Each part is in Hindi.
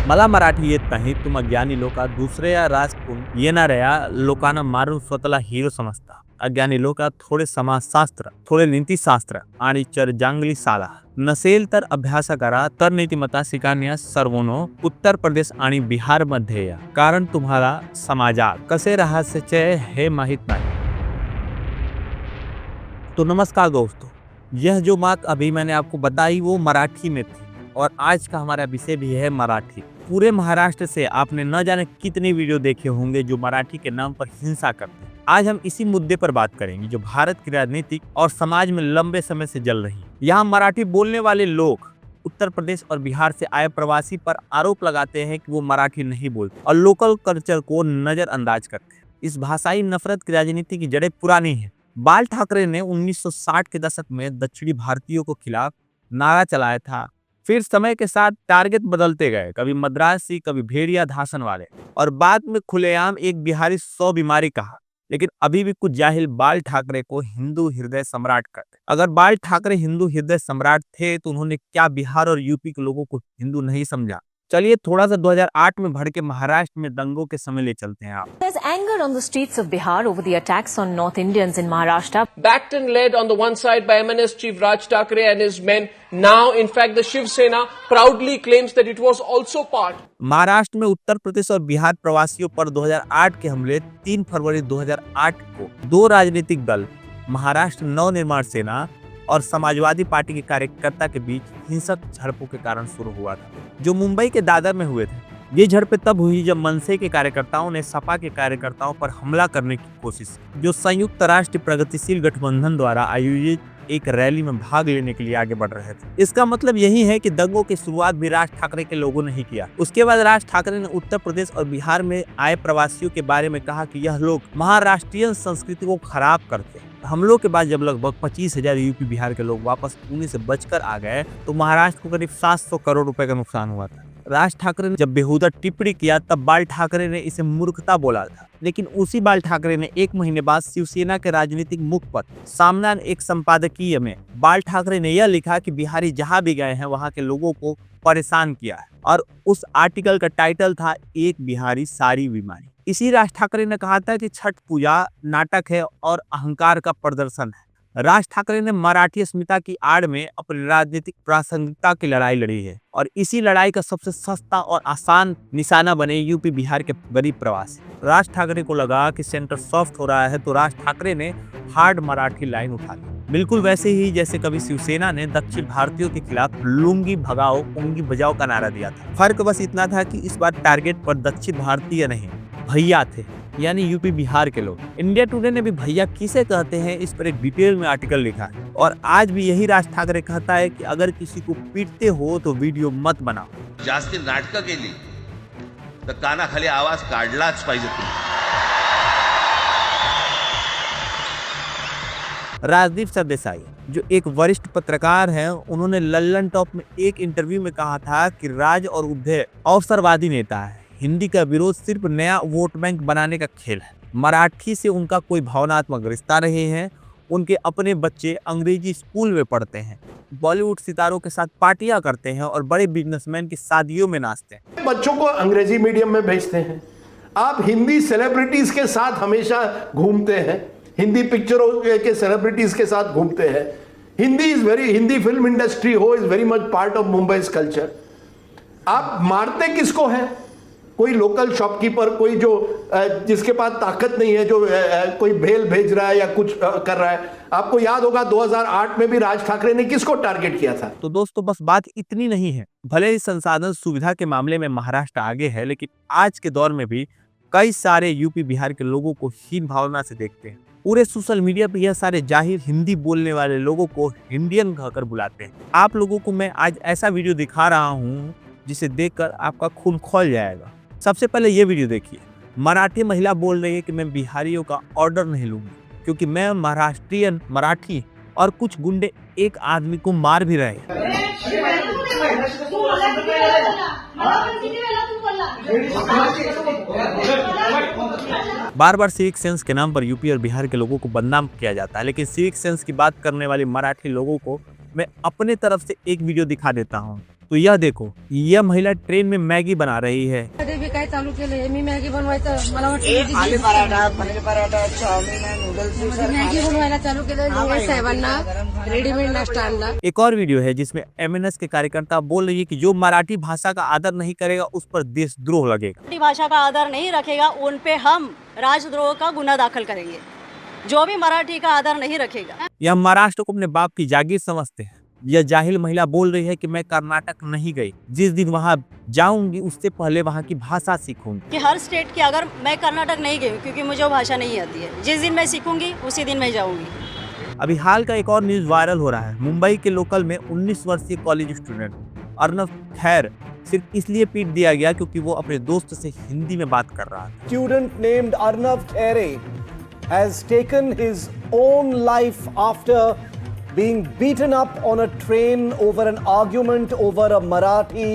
मला मराठी येत नाही तुम अज्ञानी लोका दुसऱ्या राजकून येणाऱ्या लोकांना मारून स्वतःला हिरो समजता. अज्ञानी लोका थोडे समाजशास्त्र, थोडे नीतिशास्त्र आणि चर्चांगली साला नसेल तर अभ्यास करा. तर नीतिमत्ता शिकण्यास सर्वनो उत्तर प्रदेश आणि बिहार मध्ये या, कारण तुम्हाला समाजात कसे राहायचे हे माहित नाही. तो नमस्कार दोस्तों, यह जो बात अभी मैंने आपको बताई वो मराठी में थी और आज का हमारा विषय भी है मराठी. पूरे महाराष्ट्र से आपने न जाने कितने वीडियो देखे होंगे जो मराठी के नाम पर हिंसा करते हैं. आज हम इसी मुद्दे पर बात करेंगे जो भारत की राजनीतिक और समाज में लंबे समय से जल रही है. यहाँ मराठी बोलने वाले लोग उत्तर प्रदेश और बिहार से आए प्रवासी पर आरोप लगाते हैं कि वो मराठी नहीं बोलते और लोकल कल्चर को नजरअंदाज करते हैं. इस भाषाई नफरत की राजनीति की जड़ें पुरानी है. बाल ठाकरे ने 1960 के दशक में दक्षिणी भारतीयों को खिलाफ नारा चलाया था. फिर समय के साथ टारगेट बदलते गए, कभी मद्रासी, कभी भेड़िया धासन वाले, और बाद में खुलेआम एक बिहारी 100 बीमारी कहा. लेकिन अभी भी कुछ जाहिल बाल ठाकरे को हिंदू हृदय सम्राट कहते. अगर बाल ठाकरे हिंदू हृदय सम्राट थे तो उन्होंने क्या बिहार और यूपी के लोगों को हिंदू नहीं समझा? चलिए थोड़ा सा 2008 में भड़के महाराष्ट्र में दंगों के समय ले चलते हैं आप. There's anger on the streets of Bihar over the attacks on North Indians in Maharashtra. Backed and led on the one side by MNS chief Raj Thackeray and his men. Now, in fact, the Shiv Sena proudly claims that it was also part. Maharashtra में उत्तर प्रदेश और बिहार प्रवासियों पर 2008 के हमले 3 फरवरी 2008 को दो राजनीतिक दल महाराष्ट्र नवनिर्माण सेना और समाजवादी पार्टी के कार्यकर्ता के बीच हिंसक झड़पों के कारण शुरू हुआ था, जो मुंबई के दादर में हुए थे. ये झड़पें तब हुई जब मनसे के कार्यकर्ताओं ने सपा के कार्यकर्ताओं पर हमला करने की कोशिश की, जो संयुक्त राष्ट्र प्रगतिशील गठबंधन द्वारा आयोजित एक रैली में भाग लेने के लिए आगे बढ़ रहे थे. इसका मतलब यही है कि दंगों की शुरुआत भी राज ठाकरे के लोगों ने ही किया. उसके बाद राज ठाकरे ने उत्तर प्रदेश और बिहार में आए प्रवासियों के बारे में कहा कि यह लोग महाराष्ट्रीय संस्कृति को खराब करते हैं. हमलों के बाद जब लगभग 25,000 यूपी बिहार के लोग वापस पुणे से बचकर आ गए तो महाराष्ट्र को करीब 700 करोड़ रुपए का नुकसान हुआ था. राज ठाकरे ने जब बेहुदा टिप्पणी किया तब बाल ठाकरे ने इसे मूर्खता बोला था. लेकिन उसी बाल ठाकरे ने एक महीने बाद शिवसेना के राजनीतिक मुखपत्र सामना एक संपादकीय में बाल ठाकरे ने यह लिखा कि बिहारी जहां भी गए हैं वहां के लोगों को परेशान किया है, और उस आर्टिकल का टाइटल था एक बिहारी सारी बीमारी. इसी राज ठाकरे ने कहा था कि छठ पूजा नाटक है और अहंकार का प्रदर्शन है. राज ठाकरे ने मराठी अस्मिता की आड़ में अपनी राजनीतिक प्रासंगिकता की लड़ाई लड़ी है, और इसी लड़ाई का सबसे सस्ता और आसान निशाना बने यूपी बिहार के गरीब प्रवासी. राज ठाकरे को लगा कि सेंटर सॉफ्ट हो रहा है तो राज ठाकरे ने हार्ड मराठी लाइन उठा ली, बिल्कुल वैसे ही जैसे कभी शिवसेना ने दक्षिण भारतीयों के खिलाफ लुंगी भगाओ उंगी बजाओ का नारा दिया था. फर्क बस इतना था कि इस बार टारगेट पर दक्षिण भारतीय नहीं भैया थे, यानी यूपी बिहार के लोग. इंडिया टुडे ने भी भैया किसे कहते हैं इस पर एक डिटेल में आर्टिकल लिखा है, और आज भी यही राज ठाकरे कहता है कि अगर किसी को पीटते हो तो वीडियो मत बनाओ. जास्ती नाटकं केली तर कानाखाली आवाज काढलाच पाहिजे तुम्ही. राजदीप सरदेसाई जो एक वरिष्ठ पत्रकार हैं, उन्होंने लल्लन टॉप में एक इंटरव्यू में कहा था कि राज और उदय अवसरवादी नेता है. हिंदी का विरोध सिर्फ नया वोट बैंक बनाने का खेल है. मराठी से उनका कोई भावनात्मक रिश्ता नहीं है. उनके अपने बच्चे अंग्रेजी स्कूल में पढ़ते हैं, बॉलीवुड सितारों के साथ पार्टियां करते हैं और बड़े बिजनेसमैन की शादियों में नाचते हैं. बच्चों को अंग्रेजी मीडियम में भेजते हैं. आप हिंदी सेलिब्रिटीज के साथ हमेशा घूमते हैं, हिंदी पिक्चरों के सेलिब्रिटीज के साथ घूमते हैं. Hindi film industry is very much part of Mumbai culture. आप मारते किसको है? कोई लोकल शॉपकीपर, कोई जो जिसके पास ताकत नहीं है, जो कोई भेल भेज रहा है या कुछ कर रहा है. आपको याद होगा 2008 में भी राज ठाकरे ने किसको टारगेट किया था. तो दोस्तों बस बात इतनी नहीं है. भले ही संसाधन सुविधा के मामले में महाराष्ट्र आगे है, लेकिन आज के दौर में भी कई सारे यूपी बिहार के लोगों को हीन भावना से देखते हैं. पूरे सोशल मीडिया पे यह सारे जाहिर हिंदी बोलने वाले लोगों को इंडियन कहकर बुलाते हैं. आप लोगों को मैं आज ऐसा वीडियो दिखा रहा हूँ जिसे देखकर आपका खून खौल जाएगा. सबसे पहले ये वीडियो देखिए. मराठी महिला बोल रही है कि मैं बिहारियों का ऑर्डर नहीं लूंगी क्योंकि मैं महाराष्ट्रियन मराठी, और कुछ गुंडे एक आदमी को मार भी रहे हैं. बार बार सिविक सेंस के नाम पर यूपी और बिहार के लोगों को बदनाम किया जाता है, लेकिन सिविक सेंस की बात करने वाले मराठी लोगों को मैं अपने तरफ से एक वीडियो दिखा देता हूँ. तो यह देखो, यह महिला ट्रेन में मैगी बना रही है। देवी काय चालू केलंय मी मॅगी बनवायचं मला aloo paratha paneer paratha chowmein noodles Maggi बनवायला चालू केलं साहेबांना रेडीमेड नाश्ता आणला। एक और वीडियो है जिसमें एमएनएस के कार्यकर्ता बोल रही है कि जो मराठी भाषा का आदर नहीं करेगा उस पर देशद्रोह लगेगा। मराठी भाषा का आदर नहीं रखेगा उन पे हम राजद्रोह का गुना दाखिल करेंगे। जो भी मराठी का आदर नहीं रखेगा। यह महाराष्ट्र को अपने बाप की जागीर समझते हैं। यह जाहिल महिला बोल रही है कि मैं कर्नाटक नहीं गई, जिस दिन वहां जाऊंगी उससे पहले वहां की भाषा सीखूंगी। कि हर स्टेट की अगर मैं कर्नाटक नहीं गई क्योंकि मुझे वो भाषा नहीं आती है, जिस दिन मैं सीखूंगी उसी दिन मैं जाऊंगी। अभी हाल का एक और न्यूज वायरल हो रहा है। मुंबई के लोकल में 19 वर्षीय कॉलेज स्टूडेंट अर्नव खैर सिर्फ इसलिए पीट दिया गया क्योंकि वो अपने दोस्त से हिंदी में बात कर रहा था। Student named Arnav Khere has taken his own life after being beaten up on a train over an argument over a Marathi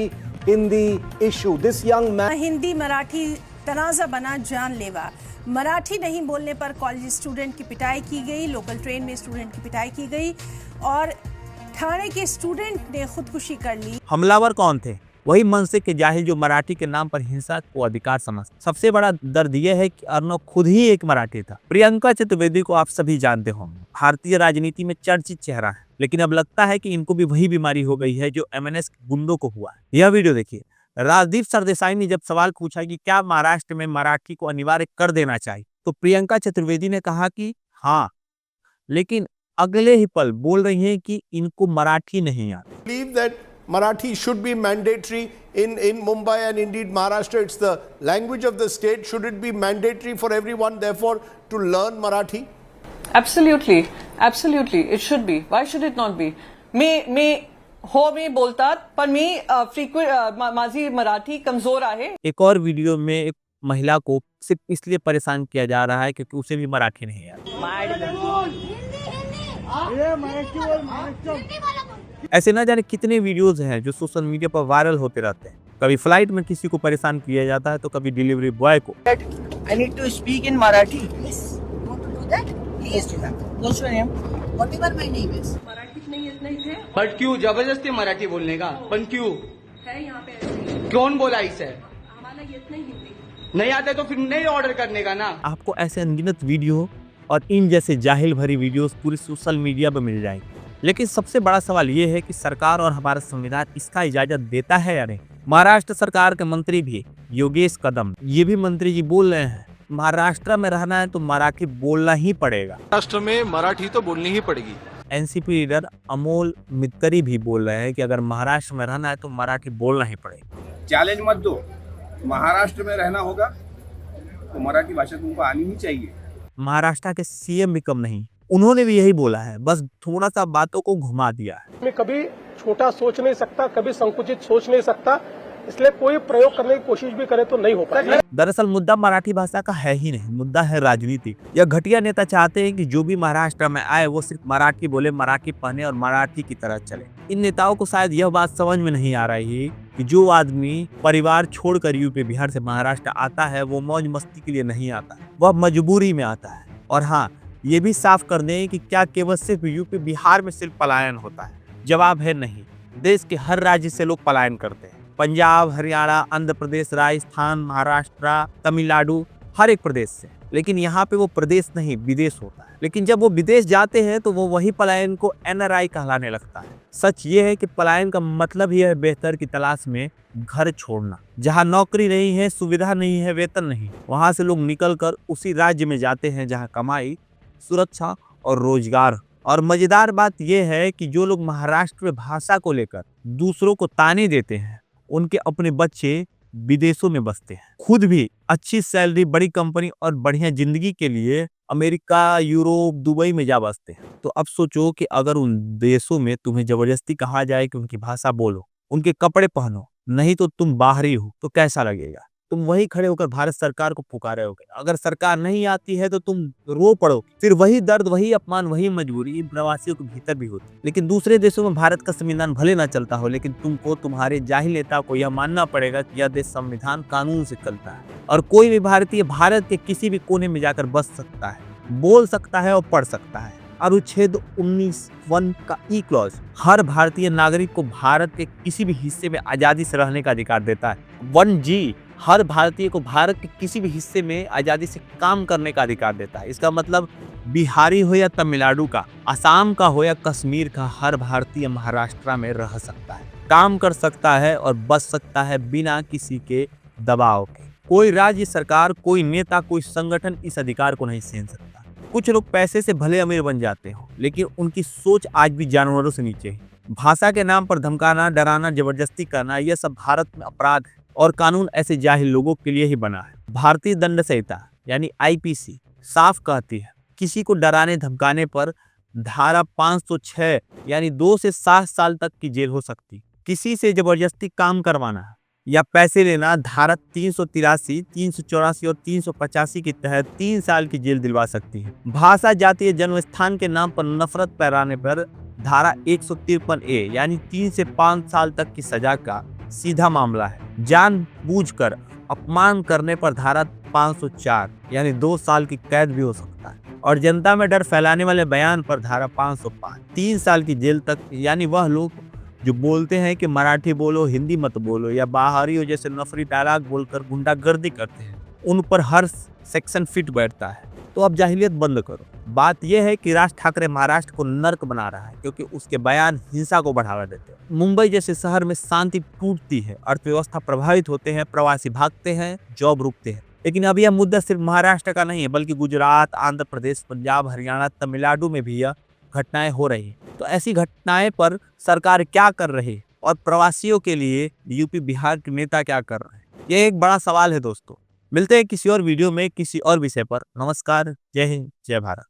Hindi issue. This young man Hindi Marathi तनाज़ा बना जानलेवा। मराठी नहीं बोलने पर कॉलेज स्टूडेंट की पिटाई की गई, लोकल ट्रेन में स्टूडेंट की पिटाई की गई और ठाणे के स्टूडेंट ने खुदकुशी कर ली। हमलावर कौन थे? वही मनसे के जाहिल जो मराठी के नाम पर हिंसा को अधिकार समझते। सबसे बड़ा दर्द यह है कि अर्नव खुद ही एक मराठी था। प्रियंका चतुर्वेदी को आप सभी जानते होंगे, भारतीय राजनीति में चर्चित चेहरा है, लेकिन अब लगता है कि इनको भी वही बीमारी हो गई है जो एमएनएस के गुंडों को हुआ है। यह वीडियो देखिए। राजदीप सरदेसाई ने जब सवाल पूछा कि क्या महाराष्ट्र में मराठी को अनिवार्य कर देना चाहिए, तो प्रियंका चतुर्वेदी ने कहा कि हाँ, लेकिन अगले ही पल बोल रही हैं कि इनको मराठी नहीं आती। Marathi should be mandatory in Mumbai and indeed Maharashtra. It's the language of the state. Should it be mandatory for everyone, therefore, to learn Marathi? Absolutely, absolutely. It should be. Why should it not be? मी बोलतात पण मी फ्रीक्वेंट माझी मराठी कमजोर आहे। एक और वीडियो में एक महिला को सिर्फ इसलिए परेशान किया जा रहा है क्योंकि उसे भी मराठी नहीं आती। ऐसे ना जाने कितने वीडियोस हैं जो सोशल मीडिया पर वायरल होते रहते हैं। कभी फ्लाइट में किसी को परेशान किया जाता है तो कभी डिलीवरी बॉय को। I need to speak in Marathi. Yes. You want to do that? Please do that. What's your name? Whatever my name is. Marathi नहीं इतना ही थे। बट क्यों जबरदस्ती मराठी बोलने का? पण क्यों? है यहाँ पे। कौन बोला इसे? हमारा ये हिंदी नहीं आता तो फिर नहीं ऑर्डर करने का ना। आपको ऐसे अनगिनत वीडियो और इन जैसे जाहिल भरी वीडियोस पूरी सोशल मीडिया पर मिल जाएंगे, लेकिन सबसे बड़ा सवाल ये है कि सरकार और हमारा संविधान इसका इजाजत देता है या नहीं। महाराष्ट्र सरकार के मंत्री भी योगेश कदम, ये भी मंत्री जी बोल रहे हैं महाराष्ट्र में रहना है तो मराठी बोलना ही पड़ेगा। महाराष्ट्र में मराठी तो बोलनी ही पड़ेगी। एनसीपी लीडर अमोल मित्तरी भी बोल रहे हैं कि अगर महाराष्ट्र में रहना है तो मराठी बोलना ही पड़ेगा। चैलेंज मत दो, महाराष्ट्र में रहना होगा तो मराठी भाषा तुमको आनी ही चाहिए। महाराष्ट्र के सीएम भी कम नहीं, उन्होंने भी यही बोला है, बस थोड़ा सा बातों को घुमा दिया है। मैं कभी छोटा सोच नहीं सकता, कभी संकुचित सोच नहीं सकता, इसलिए कोई प्रयोग करने की कोशिश भी करे तो नहीं हो पाएगा। दरअसल मुद्दा मराठी भाषा का है ही नहीं, मुद्दा है राजनीति। यह घटिया नेता चाहते हैं कि जो भी महाराष्ट्र में आए वो सिर्फ मराठी बोले, मराठी पहने और मराठी की तरह चले। इन नेताओं को शायद यह बात समझ में नहीं आ रही है कि जो आदमी परिवार छोड़कर यूपी बिहार से महाराष्ट्र आता है वो मौज मस्ती के लिए नहीं आता, वह मजबूरी में आता है। और हाँ, ये भी साफ कर दें कि क्या केवल सिर्फ यूपी बिहार में सिर्फ पलायन होता है? जवाब है नहीं। देश के हर राज्य से लोग पलायन करते हैं। पंजाब, हरियाणा, आंध्र प्रदेश, राजस्थान, महाराष्ट्र, तमिलनाडु, हर एक प्रदेश से। लेकिन यहाँ पे वो प्रदेश नहीं, विदेश होता है। लेकिन जब वो विदेश जाते हैं तो वो वही पलायन को एनआरआई कहलाने लगता है। सच ये है कि पलायन का मतलब ही है बेहतर की तलाश में घर छोड़ना। जहाँ नौकरी नहीं है, सुविधा नहीं है, वेतन नहीं, वहाँ से लोग निकल कर उसी राज्य में जाते हैं जहाँ कमाई, सुरक्षा और रोजगार। और मजेदार बात यह है कि जो लोग महाराष्ट्र में भाषा को लेकर दूसरों को ताने देते हैं, उनके अपने बच्चे विदेशों में बसते हैं, खुद भी अच्छी सैलरी, बड़ी कंपनी और बढ़िया जिंदगी के लिए अमेरिका, यूरोप, दुबई में जा बसते हैं। तो अब सोचो कि अगर उन देशों में तुम्हें जबरदस्ती कहा जाए कि उनकी भाषा बोलो, उनके कपड़े पहनो, नहीं तो तुम बाहरी हो, तो कैसा लगेगा? तुम वही खड़े होकर भारत सरकार को पुकारे होगे। अगर सरकार नहीं आती है तो तुम रो पड़ो। फिर वही दर्द, वही अपमान, वही मजबूरी प्रवासियों के भीतर भी होती। लेकिन दूसरे देशों में भारत का संविधान भले ना चलता हो, लेकिन तुमको, तुम्हारे जाहिल नेता को यह मानना पड़ेगा कि यह देश संविधान कानून से चलता है और कोई भी भारतीय भारत के किसी भी कोने में जाकर बस सकता है, बोल सकता है और पढ़ सकता है। अनुच्छेद 19(1) का ई क्लॉज हर भारतीय नागरिक को भारत के किसी भी हिस्से में आजादी से रहने का अधिकार देता है। 1G हर भारतीय को भारत के किसी भी हिस्से में आजादी से काम करने का अधिकार देता है। इसका मतलब बिहारी हो या तमिलनाडु का, असम का हो या कश्मीर का, हर भारतीय महाराष्ट्र में रह सकता है, काम कर सकता है और बच सकता है बिना किसी के दबाव के। कोई राज्य सरकार, कोई नेता, कोई संगठन इस अधिकार को नहीं छीन सकता। कुछ लोग पैसे से भले अमीर बन जाते हो, लेकिन उनकी सोच आज भी जानवरों से नीचे है। भाषा के नाम पर धमकाना, डराना, जबरदस्ती करना, यह सब भारत में अपराध है और कानून ऐसे जाहिल लोगों के लिए ही बना है। भारतीय दंड संहिता यानी IPC साफ कहती है किसी को डराने धमकाने पर धारा 506 यानी 2 से 7 साल तक की जेल हो सकती। किसी से जबरदस्ती काम करवाना या पैसे लेना धारा 383, 384 और 385 के तहत 3 साल की जेल दिलवा सकती है। भाषा, जाति या जन्म स्थान के नाम पर नफरत फैलाने पर धारा 153A यानी 3 से 5 साल तक की सजा का सीधा मामला है। जानबूझकर अपमान करने पर धारा 504 यानी 2 साल की कैद भी हो सकता है। और जनता में डर फैलाने वाले बयान पर धारा 505 3 साल की जेल तक, यानी वह लोग जो बोलते हैं कि मराठी बोलो, हिंदी मत बोलो या बाहरियों जैसे नफरी डायलॉग बोलकर गुंडागर्दी करते हैं, उन पर हर सेक्शन फिट बैठता है। तो अब जाहिलियत बंद करो। बात यह है कि राज ठाकरे महाराष्ट्र को नर्क बना रहा है क्योंकि उसके बयान हिंसा को बढ़ावा देते हैं। मुंबई जैसे शहर में शांति टूटती है, अर्थव्यवस्था प्रभावित होते हैं, प्रवासी भागते हैं, जॉब रुकते हैं। लेकिन अब यह मुद्दा सिर्फ महाराष्ट्र का नहीं है, बल्कि गुजरात, आंध्र प्रदेश, पंजाब, हरियाणा, तमिलनाडु में भी यह घटनाएं हो रही हैं। तो ऐसी घटनाएं पर सरकार क्या कर रही है और प्रवासियों के लिए यूपी बिहार के नेता क्या कर रहे हैं, यह एक बड़ा सवाल है दोस्तों। मिलते हैं किसी और वीडियो में किसी और विषय पर। नमस्कार, जय हिंद, जय भारत।